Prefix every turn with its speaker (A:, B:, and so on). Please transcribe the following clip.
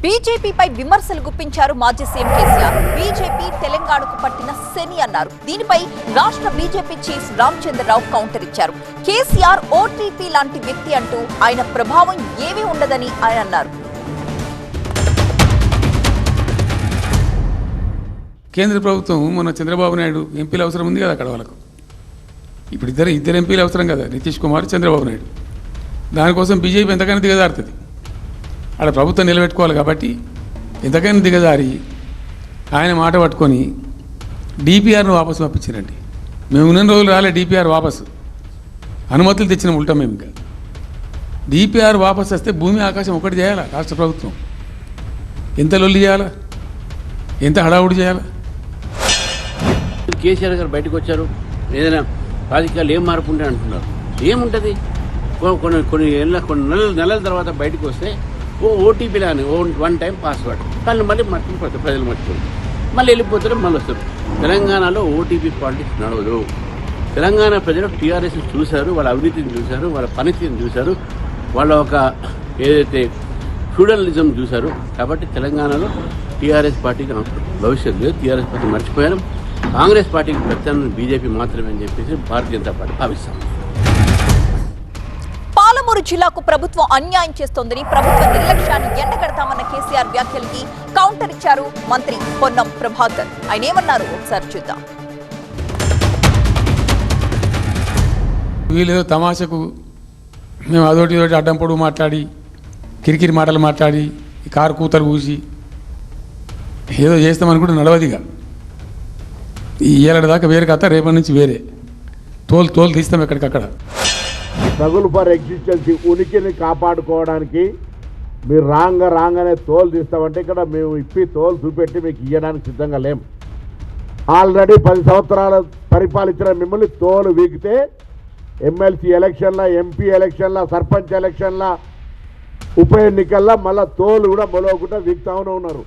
A: బీజేపీపై విమర్శలు గుప్పించారు మాజీ సీఎం కేసీఆర్. బీజేపీ తెలంగాణకు పట్టిన శని అన్నారు. దీనిపై రాష్ట్ర బీజేపీ చీఫ్ రామచంద్రరావు కౌంటర్ ఇచ్చారు. కేసీఆర్ ఓటీపీ లాంటి వ్యక్తి అంటూ ఆయన ప్రభావం ఏమీ ఉండదని ఆయన అన్నారు.
B: కేంద్ర ప్రభుత్వం మొన్న చంద్రబాబు నాయుడు ఎంపీలు అవసరం ఉంది కదా అక్కడ వాళ్ళకు. ఇప్పుడు ఇద్దరు ఎంపీలు అవసరం కదా, నితీష్ కుమార్, చంద్రబాబు నాయుడు. దానికోసం బీజేపీ ఎంతకైనా దిగజారుతుంది. అక్కడ ప్రభుత్వం నిలబెట్టుకోవాలి కాబట్టి ఎంతకైనా దిగజారి ఆయన మాట పట్టుకొని డిపిఆర్ను వాపసు పంపించారండి. మేము ఉన్న రోజులు రాలే డిపిఆర్ వాపసు, అనుమతులు తెచ్చిన ఉంటాం మేము. ఇంకా డిపిఆర్ వాపసు వస్తే భూమి ఆకాశం ఒకటి చేయాలా రాష్ట్ర ప్రభుత్వం? ఎంత లొల్లి చేయాలా, ఎంత హడావుడి చేయాలా?
C: కేసీఆర్ గారు బయటకు వచ్చారు, ఏదైనా రాజకీయాలు ఏం మార్పు ఉంటే అంటున్నారు. ఏముంటుంది? కొన్ని నెలల తర్వాత బయటకు వస్తే ఓటీపీలా అని వన్ టైం పాస్వర్డ్ వాళ్ళు మళ్ళీ మర్చిపోతారు, ప్రజలు మర్చిపోతారు, మళ్ళీ వెళ్ళిపోతారు, మళ్ళీ వస్తారు. తెలంగాణలో ఓటీపీ పాలిటిక్స్ నడవదు. తెలంగాణ ప్రజలు టీఆర్ఎస్ని చూశారు, వాళ్ళ అవినీతిని చూశారు, వాళ్ళ పనితీరుని చూశారు, వాళ్ళ ఒక ఏదైతే ఫ్యూడలిజం చూశారు. కాబట్టి తెలంగాణలో టీఆర్ఎస్ పార్టీకి భవిష్యత్తు లేదు. టీఆర్ఎస్ పార్టీ మర్చిపోయారు. కాంగ్రెస్ పార్టీకి ప్రత్యామ్నాయం బీజేపీ మాత్రమే అని చెప్పేసి భారతీయ జనతా పార్టీ భావిస్తాం.
A: పాలమూరు జిల్లాకు ప్రభుత్వం అన్యాయం చేస్తోందని, ప్రభుత్వ నిర్లక్ష్యాన్ని ఎండగడతామన్న కేసీఆర్ వ్యాఖ్యలకి కౌంటర్ ఇచ్చారు మంత్రి పొన్నం ప్రభాకర్. ఆయన ఏమన్నారు ఒకసారి చూద్దాం.
B: వీళ్ళేదో తమాషకు మేము అదోటి ఇదోటి అడ్డం పొడుగు మాట్లాడి, కిరికిరి మాటలు మాట్లాడి, ఈ కారు కూతలు కూసి ఏదో చేస్తామనుకుంటే నడవదిగా. ఈ ఏళ్ళ దాకా వేరే కథ, రేపటి నుంచి వేరే తోలు తీస్తాం ఎక్కడికక్కడ.
D: స్ట్రగుల్ ఫర్ ఎగ్జిస్టెన్సీ, ఉనికిని కాపాడుకోవడానికి మీరు రాగానే తోలు తీస్తామంటే ఇక్కడ మేము ఇప్పి తోలు చూపెట్టి మీకు ఇవ్వడానికి సిద్ధంగా లేం. ఆల్రెడీ 10 సంవత్సరాలు పరిపాలించిన మిమ్మల్ని తోలు వీకితే ఎమ్మెల్సీ ఎలక్షన్ల, ఎంపీ ఎలక్షన్ల, సర్పంచ్ ఎలక్షన్ల, ఉప ఎన్నికల్లో మళ్ళీ తోలు కూడా మొలవకుండా వీక్తానే ఉన్నారు.